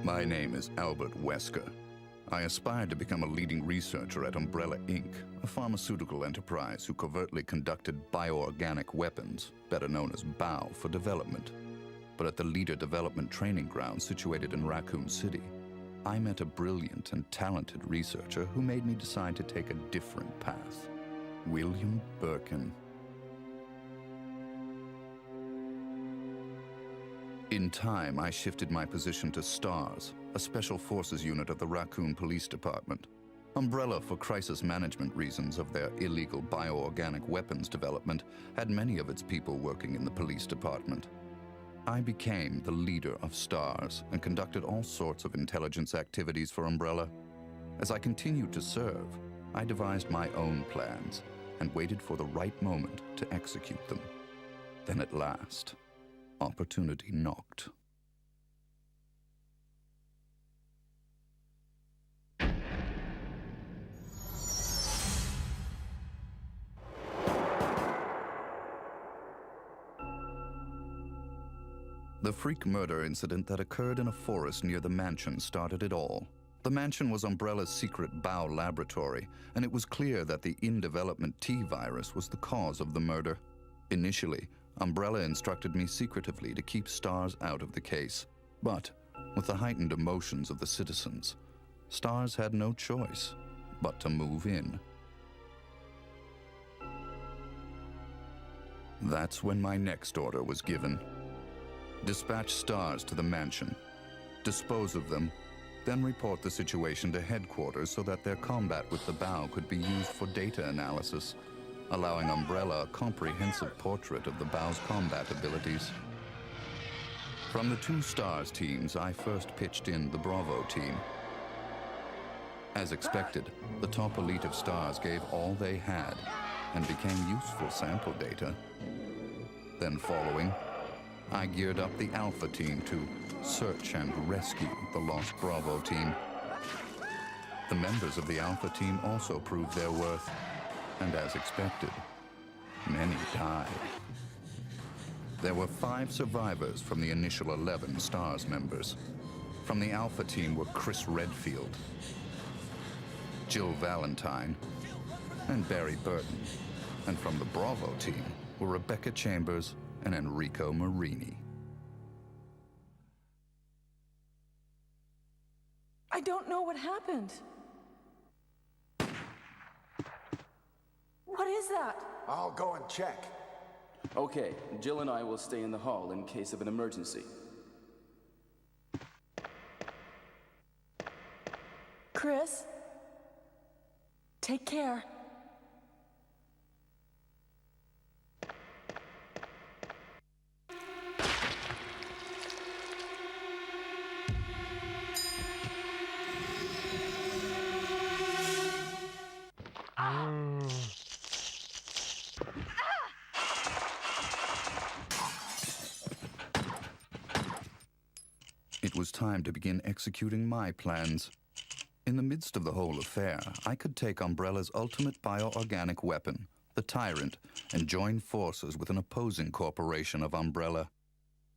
My name is Albert Wesker. I aspired to become a leading researcher at Umbrella Inc., a pharmaceutical enterprise who covertly conducted bioorganic weapons, better known as BOW, for development. But at the Leader Development Training Ground situated in Raccoon City, I met a brilliant and talented researcher who made me decide to take a different path. William Birkin. In time, I shifted my position to STARS, a special forces unit of the Raccoon Police Department. Umbrella, for crisis management reasons of their illegal bioorganic weapons development, had many of its people working in the police department. I became the leader of STARS and conducted all sorts of intelligence activities for Umbrella. As I continued to serve, I devised my own plans and waited for the right moment to execute them. Then at last, opportunity knocked. The freak murder incident that occurred in a forest near the mansion started it all. The mansion was Umbrella's secret BOW laboratory, and it was clear that the in-development T virus was the cause of the murder. Initially, Umbrella instructed me secretively to keep STARS out of the case. But, with the heightened emotions of the citizens, STARS had no choice but to move in. That's when my next order was given. Dispatch STARS to the mansion, dispose of them, then report the situation to headquarters so that their combat with the BOW could be used for data analysis, allowing Umbrella a comprehensive portrait of the BOW's combat abilities. From the two STARS teams, I first pitched in the Bravo team. As expected, the top elite of STARS gave all they had and became useful sample data. Then following, I geared up the Alpha team to search and rescue the lost Bravo team. The members of the Alpha team also proved their worth, and as expected, many died. There were 5 survivors from the initial 11 STARS members. From the Alpha team were Chris Redfield, Jill Valentine, and Barry Burton. And from the Bravo team were Rebecca Chambers and Enrico Marini. I don't know what happened. What is that? I'll go and check. Okay, Jill and I will stay in the hall in case of an emergency. Chris, take care. It was time to begin executing my plans. In the midst of the whole affair, I could take Umbrella's ultimate bioorganic weapon, the Tyrant, and join forces with an opposing corporation of Umbrella.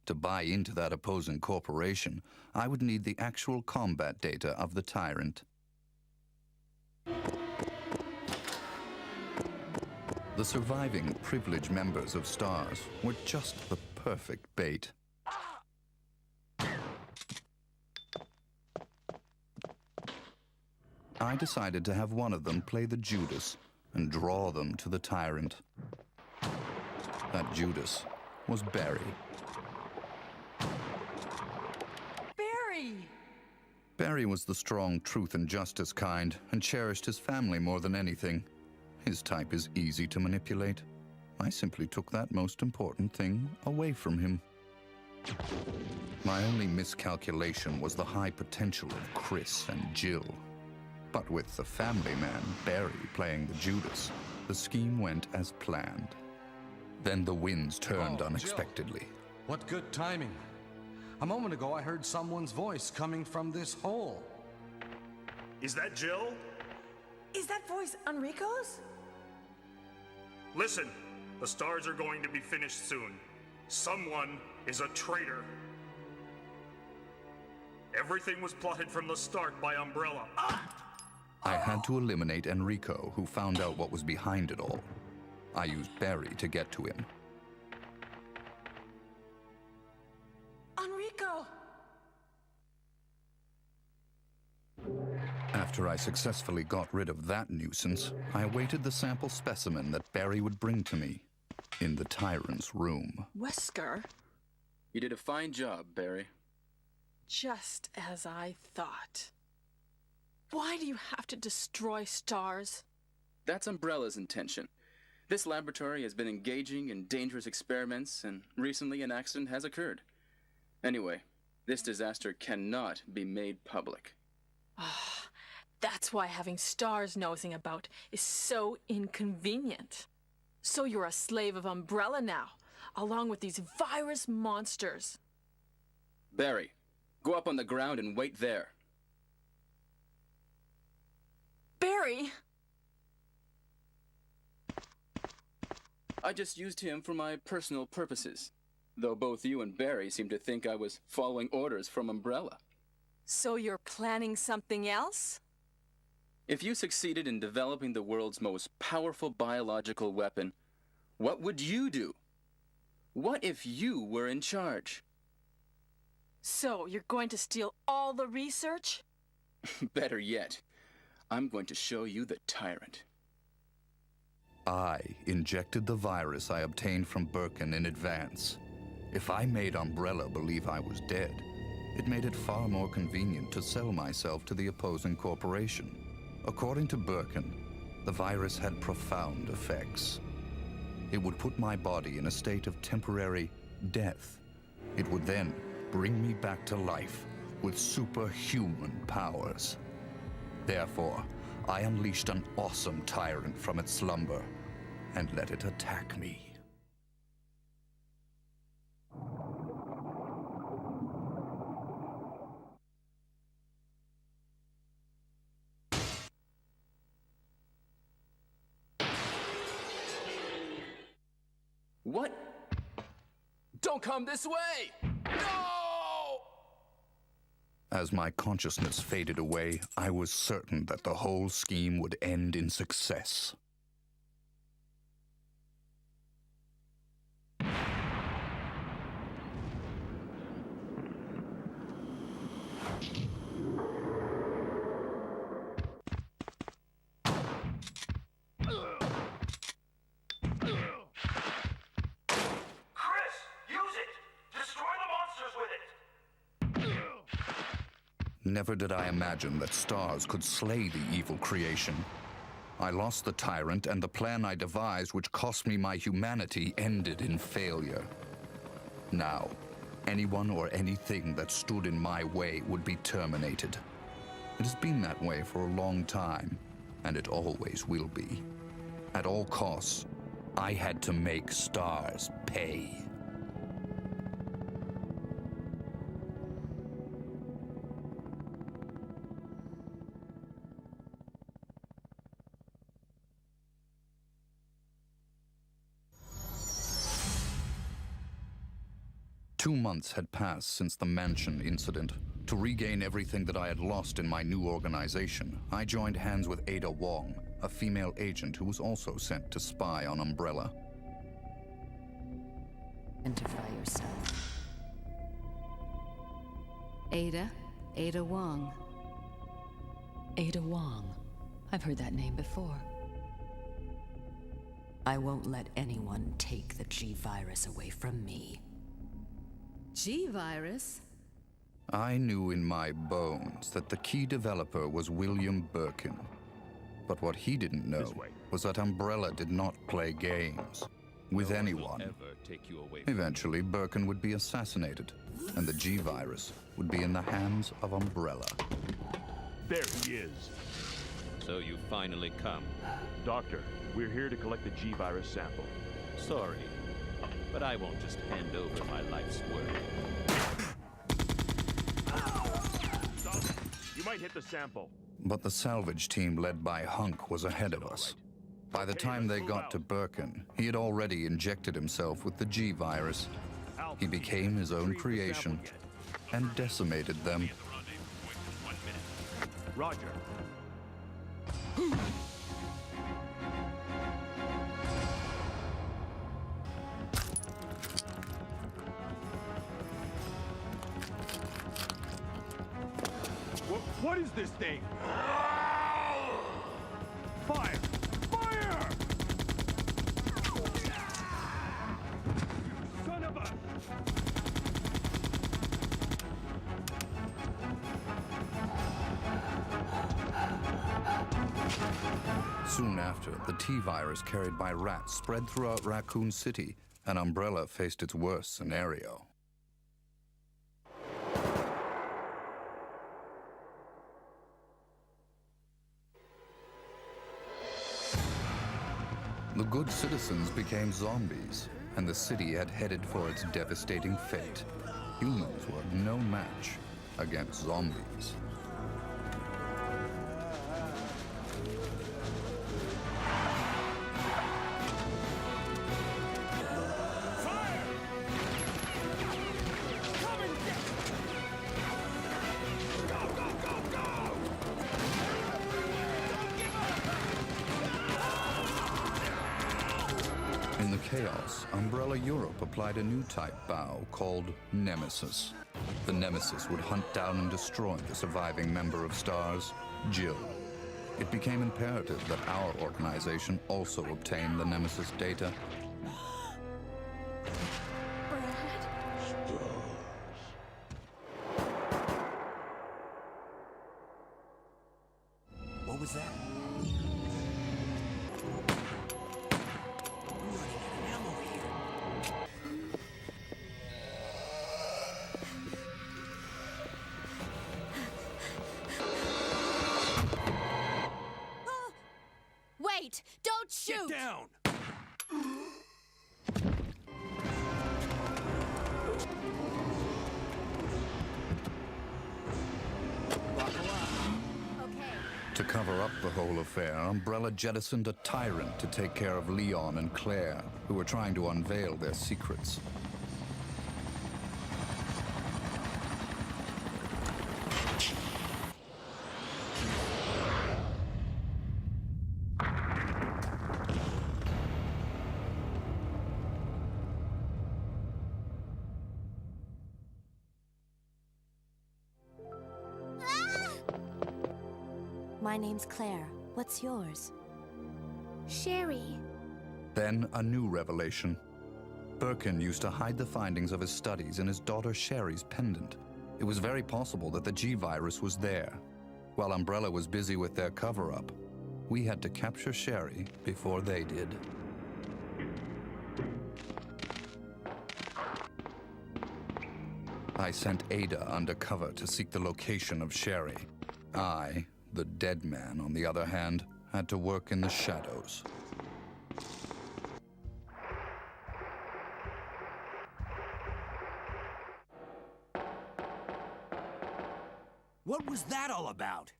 To buy into that opposing corporation, I would need the actual combat data of the Tyrant. The surviving privileged members of STARS were just the perfect bait. I decided to have one of them play the Judas and draw them to the Tyrant. That Judas was Barry. Barry! Barry was the strong truth and justice kind and cherished his family more than anything. His type is easy to manipulate. I simply took that most important thing away from him. My only miscalculation was the high potential of Chris and Jill. But with the family man, Barry, playing the Judas, the scheme went as planned. Then the winds turned unexpectedly. Jill. What good timing. A moment ago I heard someone's voice coming from this hole. Is that Jill? Is that voice Enrico's? Listen, the stars are going to be finished soon. Someone is a traitor. Everything was plotted from the start by Umbrella. I had to eliminate Enrico, who found out what was behind it all. I used Barry to get to him. Enrico! After I successfully got rid of that nuisance, I awaited the sample specimen that Barry would bring to me in the Tyrant's room. Wesker? You did a fine job, Barry. Just as I thought. Why do you have to destroy stars? That's Umbrella's intention. This laboratory has been engaging in dangerous experiments, and recently an accident has occurred. Anyway, this disaster cannot be made public. That's why having stars nosing about is so inconvenient. So you're a slave of Umbrella now, along with these virus monsters. Barry, go up on the ground and wait there. Barry! I just used him for my personal purposes, though both you and Barry seem to think I was following orders from Umbrella. So you're planning something else? If you succeeded in developing the world's most powerful biological weapon, what would you do? What if you were in charge? So you're going to steal all the research? Better yet, I'm going to show you the Tyrant. I injected the virus I obtained from Birkin in advance. If I made Umbrella believe I was dead, it made it far more convenient to sell myself to the opposing corporation. According to Birkin, the virus had profound effects. It would put my body in a state of temporary death. It would then bring me back to life with superhuman powers. Therefore, I unleashed an awesome tyrant from its slumber and let it attack me. What? Don't come this way! No! As my consciousness faded away, I was certain that the whole scheme would end in success. Never did I imagine that stars could slay the evil creation. I lost the tyrant, and the plan I devised, which cost me my humanity, ended in failure. Now, anyone or anything that stood in my way would be terminated. It has been that way for a long time, and it always will be. At all costs, I had to make stars pay. Two months had passed since the mansion incident. To regain everything that I had lost in my new organization, I joined hands with Ada Wong, a female agent who was also sent to spy on Umbrella. Identify yourself. Ada Wong. Ada Wong. I've heard that name before. I won't let anyone take the G-Virus away from me. G-Virus? I knew in my bones that the key developer was William Birkin. But what he didn't know was that Umbrella did not play games with anyone. Eventually, Birkin would be assassinated, and the G-Virus would be in the hands of Umbrella. There he is. So you finally come. Doctor, we're here to collect the G-Virus sample. Sorry, but I won't just hand over my life's work. Stop. You might hit the sample. But the salvage team led by Hunk was ahead of us. By the time they got to Birkin, he had already injected himself with the G-Virus. He became his own creation and decimated them Roger. What is this thing? Fire! Fire! Son of a... Soon after, the T-virus carried by rats spread throughout Raccoon City, and Umbrella faced its worst scenario. The good citizens became zombies, and the city had headed for its devastating fate. Humans were no match against zombies. In the chaos, Umbrella Europe applied a new type bow called Nemesis. The Nemesis would hunt down and destroy the surviving member of STARS, Jill. It became imperative that our organization also obtain the Nemesis data. What was that? Wait! Don't shoot! Get down! To cover up the whole affair, Umbrella jettisoned a tyrant to take care of Leon and Claire, who were trying to unveil their secrets. My name's Claire. What's yours? Sherry. Then a new revelation. Birkin used to hide the findings of his studies in his daughter Sherry's pendant. It was very possible that the G-virus was there. While Umbrella was busy with their cover-up, we had to capture Sherry before they did. I sent Ada undercover to seek the location of Sherry. I, the dead man, on the other hand, had to work in the shadows. What was that all about?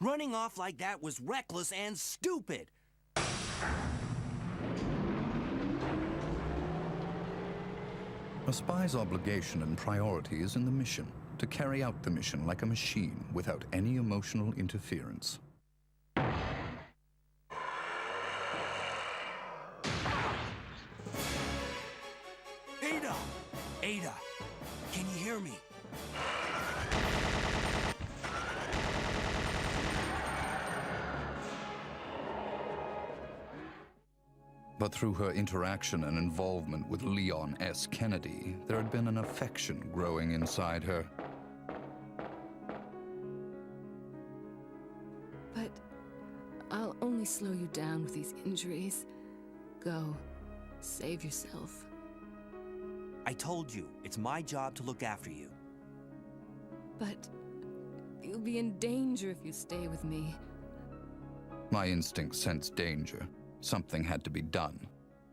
Running off like that was reckless and stupid. A spy's obligation and priority is in the mission, to carry out the mission like a machine without any emotional interference. Ada! Ada! Can you hear me? But through her interaction and involvement with Leon S. Kennedy, there had been an affection growing inside her. But I'll only slow you down with these injuries. Go. Save yourself. I told you, it's my job to look after you. But you'll be in danger if you stay with me. My instinct sensed danger. Something had to be done,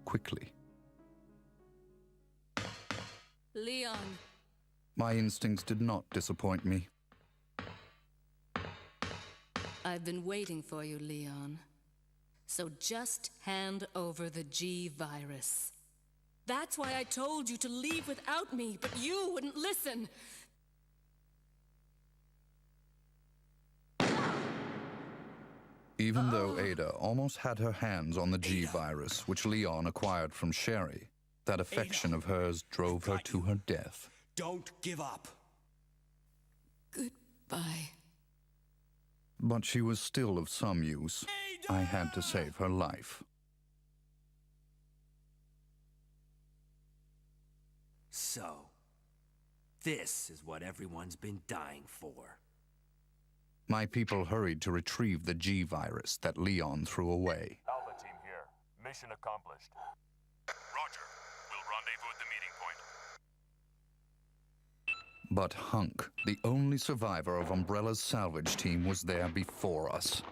quickly. Leon. My instincts did not disappoint me. I've been waiting for you, Leon. So just hand over the G-virus. That's why I told you to leave without me, but you wouldn't listen. Even though Ada almost had her hands on the G-virus, which Leon acquired from Sherry, that affection of hers drove her to her death. Don't give up. Goodbye. But she was still of some use. I had to save her life. So, this is what everyone's been dying for. My people hurried to retrieve the G-virus that Leon threw away. Alpha team here. Mission accomplished. Roger. We'll rendezvous at the meeting point. But Hunk, the only survivor of Umbrella's salvage team, was there before us.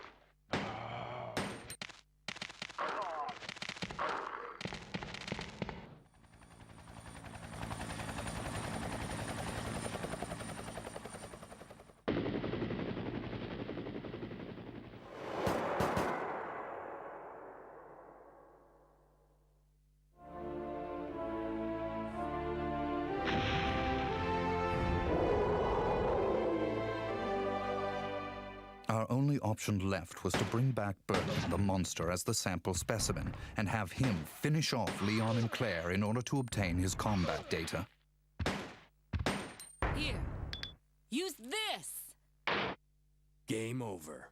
Our only option left was to bring back Birkin, the monster, as the sample specimen, and have him finish off Leon and Claire in order to obtain his combat data. Here. Use this! Game over.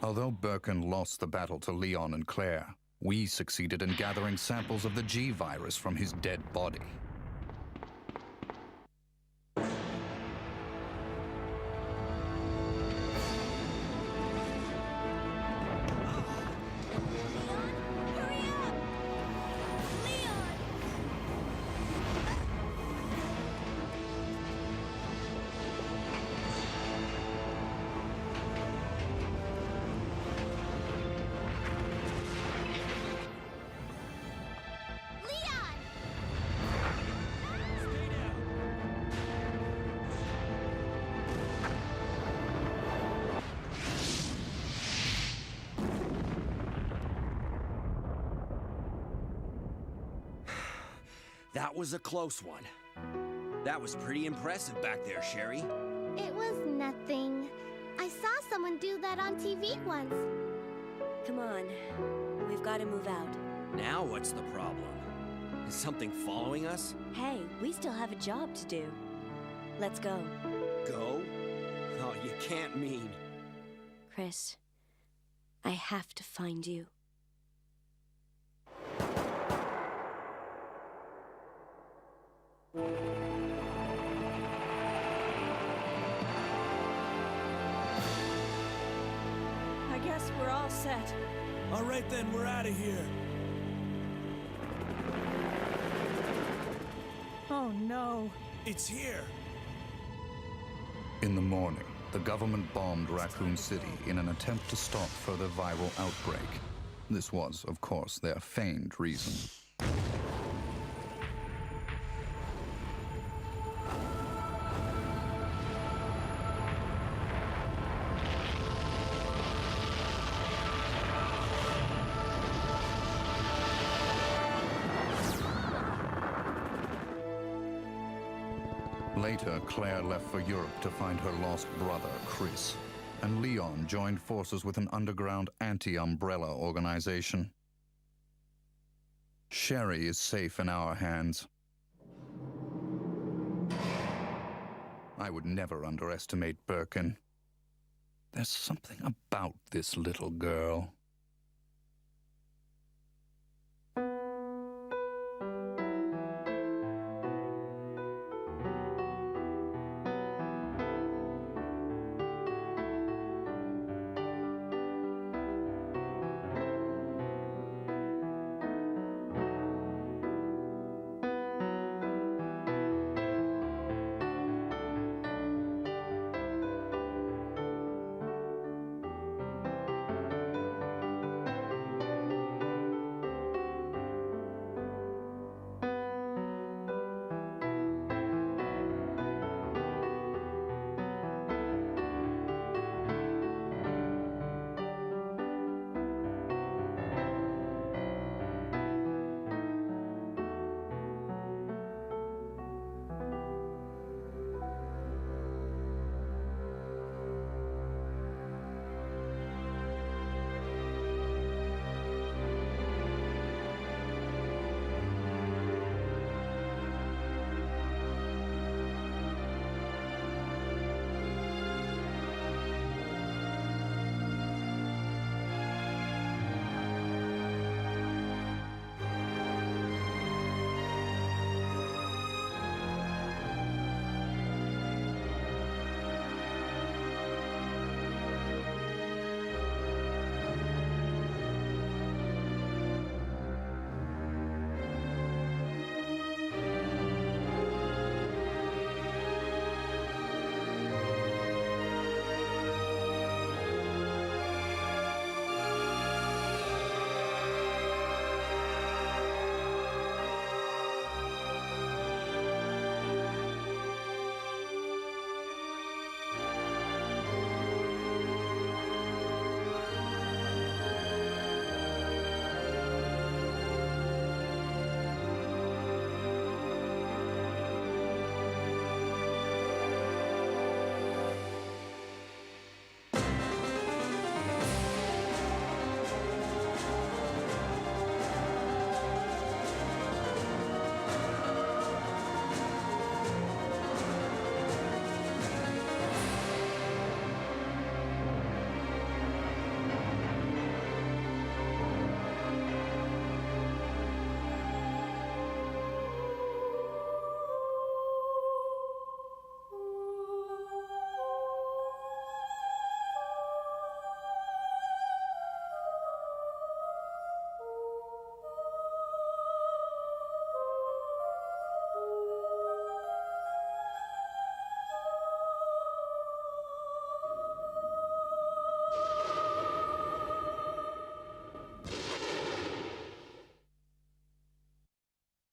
Although Birkin lost the battle to Leon and Claire, we succeeded in gathering samples of the G-virus from his dead body. That was a close one. That was pretty impressive back there, Sherry. It was nothing. I saw someone do that on TV once. Come on. We've got to move out. Now what's the problem? Is something following us? Hey, we still have a job to do. Let's go. Go? Oh, you can't mean... Chris, I have to find you. I guess we're all set. All right then, we're out of here. Oh no. It's here. In the morning, the government bombed Raccoon City in an attempt to stop further viral outbreak. This was, of course, their feigned reason. Later, Claire left for Europe to find her lost brother, Chris, and Leon joined forces with an underground anti-Umbrella organization. Sherry is safe in our hands. I would never underestimate Birkin. There's something about this little girl.